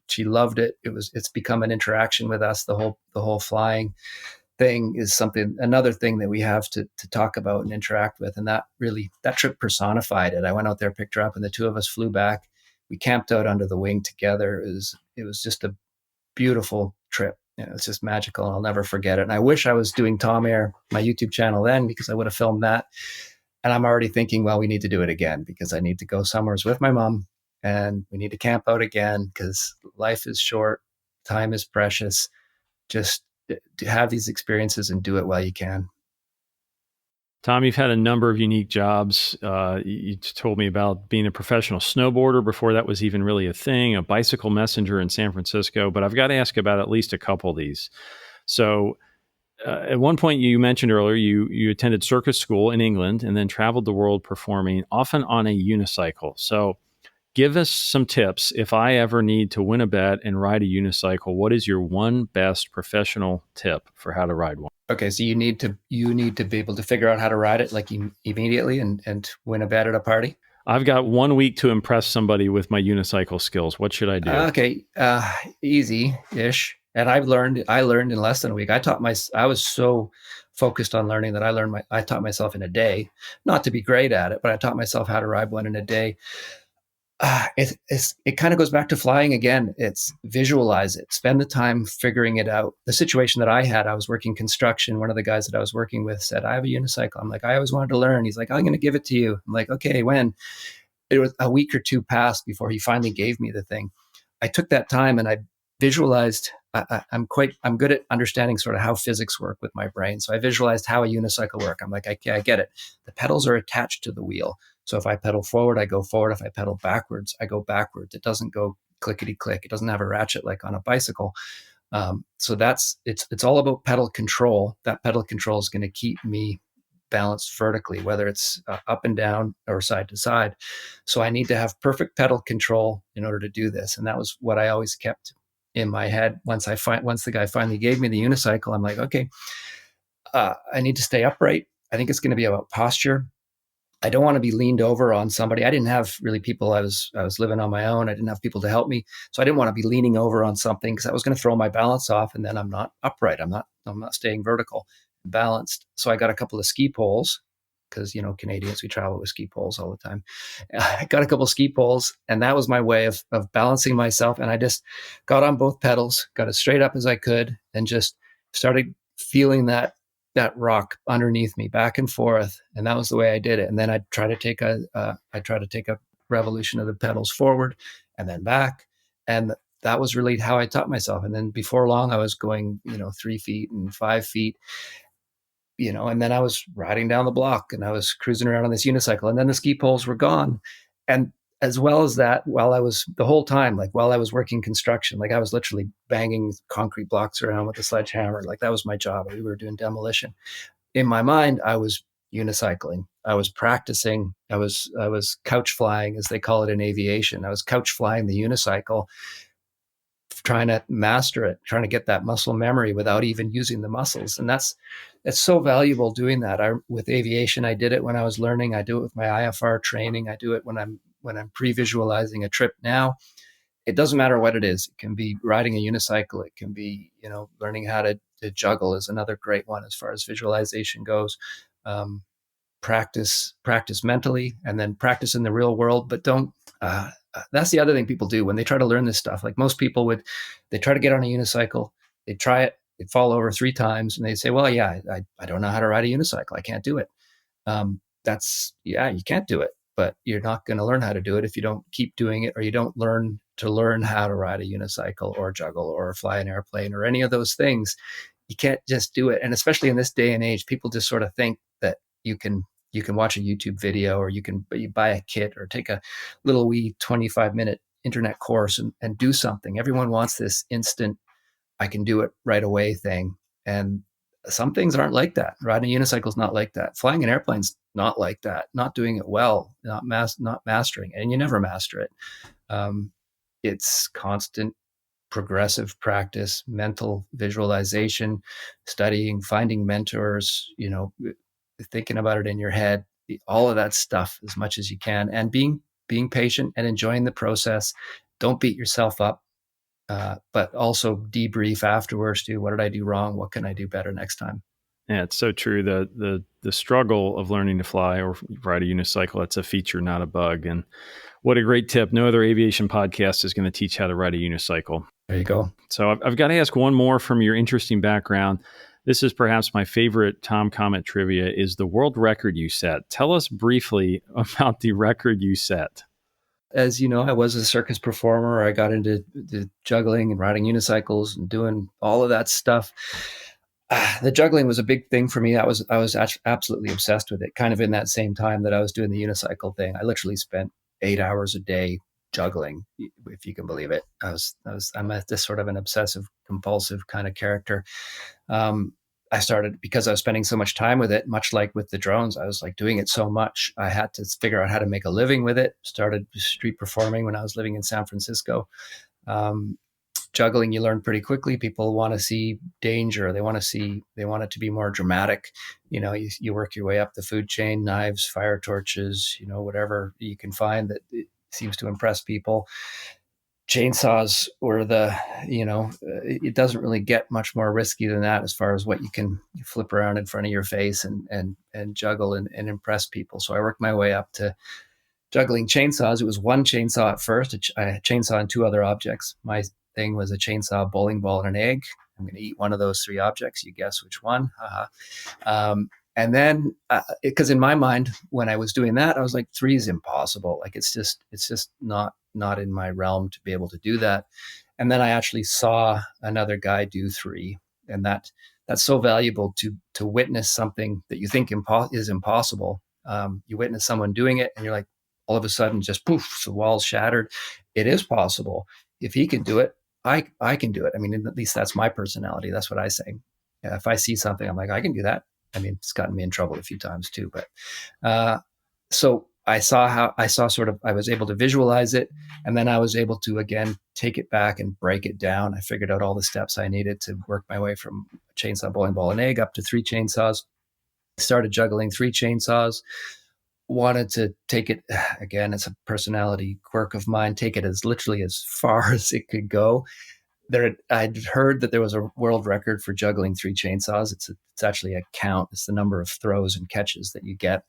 She loved it. It's become an interaction with us. The whole flying thing is another thing that we have to talk about and interact with. And that trip personified it. I went out there, picked her up, and the two of us flew back. We camped out under the wing together. It was just a beautiful trip. It's just magical, and I'll never forget it. And I wish I was doing Tom Air, my YouTube channel then, because I would have filmed that. And I'm already thinking, well, we need to do it again, because I need to go somewhere with my mom, and we need to camp out again, because life is short, time is precious. Just to have these experiences and do it while you can. Tom, you've had a number of unique jobs. You told me about being a professional snowboarder before that was even really a thing, a bicycle messenger in San Francisco, but I've got to ask about at least a couple of these. So at one point you mentioned earlier, you attended circus school in England and then traveled the world performing, often on a unicycle. So give us some tips. If I ever need to win a bet and ride a unicycle, what is your one best professional tip for how to ride one? Okay, so you need to be able to figure out how to ride it like immediately and win a bet at a party. I've got 1 week to impress somebody with my unicycle skills. What should I do? Okay, easy-ish. And I learned in less than a week. I was so focused on learning that I taught myself in a day, not to be great at it, but I taught myself how to ride one in a day. It kind of goes back to flying again. It's visualize it, spend the time figuring it out. The situation that I had, I was working construction. One of the guys that I was working with said, I have a unicycle. I'm like, I always wanted to learn. He's like, I'm going to give it to you. I'm like, okay, when? It was a week or two passed before he finally gave me the thing. I took that time and I visualized. I'm good at understanding sort of how physics work with my brain. So I visualized how a unicycle works. I'm like, I get it. The pedals are attached to the wheel. So if I pedal forward, I go forward. If I pedal backwards, I go backwards. It doesn't go clickety click. It doesn't have a ratchet like on a bicycle. So it's all about pedal control. That pedal control is going to keep me balanced vertically, whether it's up and down or side to side. So I need to have perfect pedal control in order to do this. And that was what I always kept in my head. Once the guy finally gave me the unicycle, I'm like, okay, I need to stay upright. I think it's going to be about posture. I don't want to be leaned over on somebody. I didn't have really people. I was living on my own. I didn't have people to help me. So I didn't want to be leaning over on something because I was going to throw my balance off, and then I'm not upright. I'm not staying vertical, balanced. So I got a couple of ski poles because, Canadians, we travel with ski poles all the time. I got a couple ski poles, and that was my way of balancing myself. And I just got on both pedals, got as straight up as I could, and just started feeling that rock underneath me, back and forth. And that was the way I did it. And then I'd try to take a revolution of the pedals forward and then back. And that was really how I taught myself. And then before long, I was going, 3 feet and 5 feet, and then I was riding down the block and I was cruising around on this unicycle, and then the ski poles were gone. And as well as that, while I was working construction, like I was literally banging concrete blocks around with a sledgehammer. Like that was my job. We were doing demolition. In my mind, I was unicycling. I was practicing. I was couch flying, as they call it in aviation. I was couch flying the unicycle, trying to master it, trying to get that muscle memory without even using the muscles. And it's so valuable doing that. With aviation, I did it when I was learning. I do it with my IFR training. I do it when I'm pre-visualizing a trip now. It doesn't matter what it is. It can be riding a unicycle. It can be, learning how to juggle is another great one as far as visualization goes. Practice mentally, and then practice in the real world. But don't, that's the other thing people do when they try to learn this stuff. Like most people they try to get on a unicycle, they try it, they fall over 3 times, and they say, well, yeah, I don't know how to ride a unicycle. I can't do it. You can't do it, but you're not going to learn how to do it if you don't keep doing it, or you don't learn how to ride a unicycle or juggle or fly an airplane or any of those things. You can't just do it. And especially in this day and age, people just sort of think that you can watch a YouTube video, or you buy a kit or take a little wee 25-minute internet course and do something. Everyone wants this instant, I can do it right away thing. And some things aren't like that. Riding a unicycle is not like that. Flying an airplane's not like that. Not doing it well, not mastering it. And you never master it. It's constant progressive practice, mental visualization, studying, finding mentors, thinking about it in your head, all of that stuff as much as you can, and being patient and enjoying the process. Don't beat yourself up, but also debrief afterwards. What did I do wrong? What can I do better next time? Yeah, it's so true. The struggle of learning to fly or ride a unicycle, that's a feature, not a bug. And what a great tip. No other aviation podcast is going to teach how to ride a unicycle. There you go. So I've got to ask one more from your interesting background. This is perhaps my favorite Tom Comet trivia, is the world record you set. Tell us briefly about the record you set. As you know, I was a circus performer. I got into the juggling and riding unicycles and doing all of that stuff. The juggling was a big thing for me. I was absolutely obsessed with it. Kind of in that same time that I was doing the unicycle thing, I literally spent 8 hours a day juggling, if you can believe it. I'm this sort of an obsessive compulsive kind of character. I started, because I was spending so much time with it, much like with the drones, I was like doing it so much, I had to figure out how to make a living with it. Started street performing when I was living in San Francisco. Juggling, you learn pretty quickly. People want to see danger. They want it to be more dramatic. You work your way up the food chain, knives, fire torches, whatever you can find that it seems to impress people. Chainsaws were it doesn't really get much more risky than that as far as what you can flip around in front of your face and juggle and impress people. So I worked my way up to juggling chainsaws. It was one chainsaw at first, a chainsaw and 2 other objects. My thing was a chainsaw, a bowling ball, and an egg. I'm going to eat one of those 3 objects. You guess which one. And then, because in my mind, when I was doing that, I was like, 3 is impossible. Like it's just not in my realm to be able to do that. And then I actually saw another guy do 3, and that's so valuable to witness something that you think is impossible. You witness someone doing it, and you're like, all of a sudden, just poof, the wall's shattered. It is possible. If he can do it, I can do it. I mean, at least that's my personality. That's what I say. Yeah, if I see something, I'm like, I can do that. I mean, it's gotten me in trouble a few times too, but so I was able to visualize it, and then I was able to again take it back and break it down. I figured out all the steps I needed to work my way from chainsaw, bowling ball, and egg up to 3 chainsaws. Started juggling 3 chainsaws. Wanted to take it, again, it's a personality quirk of mine, take it as literally as far as it could go. I'd heard that there was a world record for juggling 3 chainsaws. It's actually a count. It's the number of throws and catches that you get.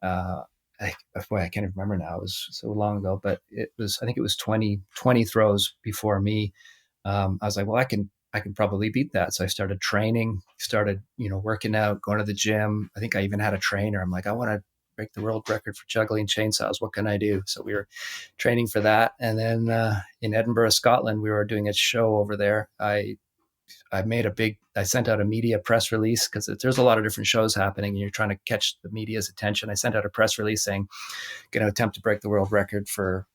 I can't even remember now. It was so long ago, but I think it was 20 throws before me. I was like, well, I can probably beat that. So I started training, working out, going to the gym. I think I even had a trainer. I'm like, I want to break the world record for juggling chainsaws. What can I do? So we were training for that. And then in Edinburgh, Scotland, we were doing a show over there. I sent out a media press release because there's a lot of different shows happening and you're trying to catch the media's attention. I sent out a press release saying, going to attempt to break the world record for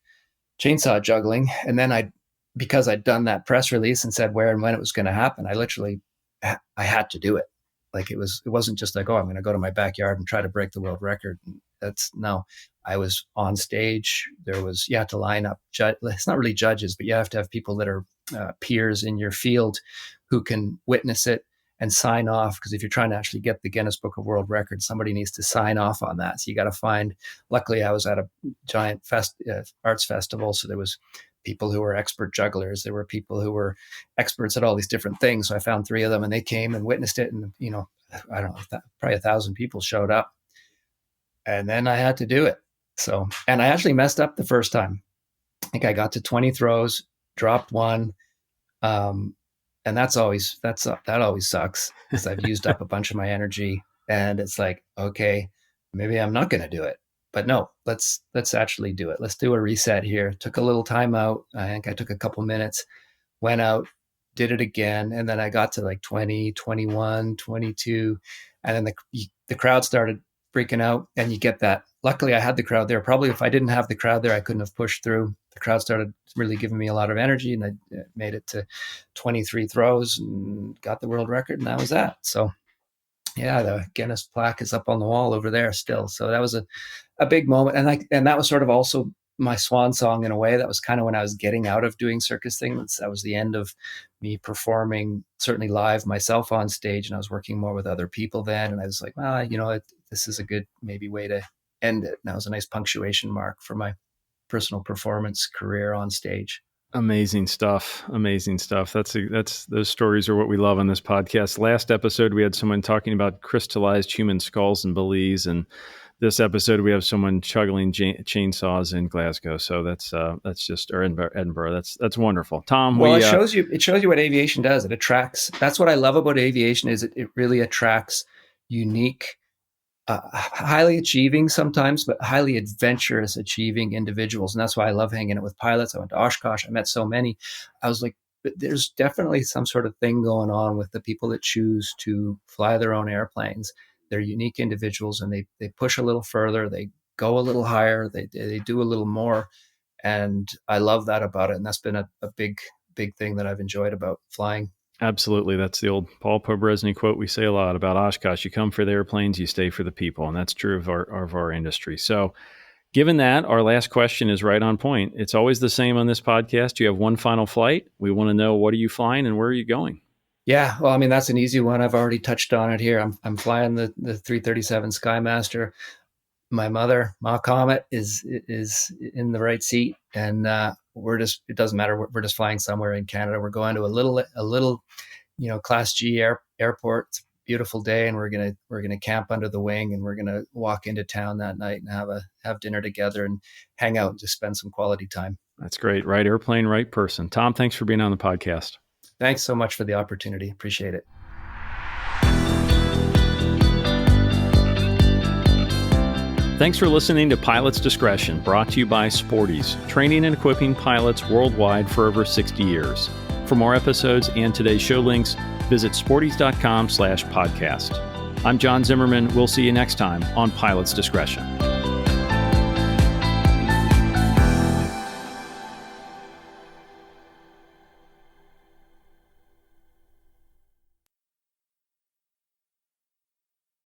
chainsaw juggling. And then because I'd done that press release and said where and when it was going to happen, I had to do it. Like it wasn't just like, oh, I'm going to go to my backyard and try to break the world record. I was on stage. You have to line up. It's not really judges, but you have to have people that are peers in your field who can witness it and sign off. Because if you're trying to actually get the Guinness Book of World Records, somebody needs to sign off on that. So you got to find. Luckily, I was at a giant arts festival, so there was people who were expert jugglers. There were people who were experts at all these different things. So I found 3 of them and they came and witnessed it. And, I don't know, probably 1,000 people showed up. And then I had to do it. So, and I actually messed up the first time. I think I got to 20 throws, dropped 1. And that always sucks because I've used up a bunch of my energy and it's like, okay, maybe I'm not going to do it. But no, let's actually do it. Let's do a reset here. Took a little time out. I think I took a couple minutes, went out, did it again. And then I got to like 20, 21, 22. And then the crowd started freaking out and you get that. Luckily I had the crowd there. Probably if I didn't have the crowd there, I couldn't have pushed through. The crowd started really giving me a lot of energy and I made it to 23 throws and got the world record. And that was that. So yeah, the Guinness plaque is up on the wall over there still. So that was a big moment. And that was sort of also my swan song in a way. That was kind of when I was getting out of doing circus things. That was the end of me performing, certainly live myself on stage. And I was working more with other people then. And I was like, well, this is a good maybe way to end it. And that was a nice punctuation mark for my personal performance career on stage. Amazing stuff. That's those stories are what we love on this podcast. Last episode, we had someone talking about crystallized human skulls in Belize, and this episode we have someone juggling chainsaws in Glasgow. So that's just or Edinburgh. That's wonderful, Tom. Well, it shows you what aviation does. It attracts. That's what I love about aviation is it really attracts unique, highly achieving sometimes, but highly adventurous achieving individuals. And that's why I love hanging out with pilots. I went to Oshkosh. I met so many. I was like, there's definitely some sort of thing going on with the people that choose to fly their own airplanes. They're unique individuals and they push a little further. They go a little higher. They do a little more. And I love that about it. And that's been a big thing that I've enjoyed about flying. Absolutely. That's the old Paul Pobresny quote we say a lot about Oshkosh. You come for the airplanes, you stay for the people. And that's true of our industry. So given that, our last question is right on point. It's always the same on this podcast. You have one final flight. We want to know, what are you flying and where are you going? Yeah, well, I mean, that's an easy one. I've already touched on it here. I'm flying the 337 Skymaster. My mother, Tom Comet, is in the right seat, and it doesn't matter. We're just flying somewhere in Canada. We're going to a little, Class G airport. It's a beautiful day, and we're gonna camp under the wing, and we're gonna walk into town that night and have dinner together and hang out and just spend some quality time. That's great. Right airplane, right person. Tom, thanks for being on the podcast. Thanks so much for the opportunity. Appreciate it. Thanks for listening to Pilot's Discretion, brought to you by Sporties, training and equipping pilots worldwide for over 60 years. For more episodes and today's show links, visit sporties.com/podcast. I'm John Zimmerman. We'll see you next time on Pilot's Discretion.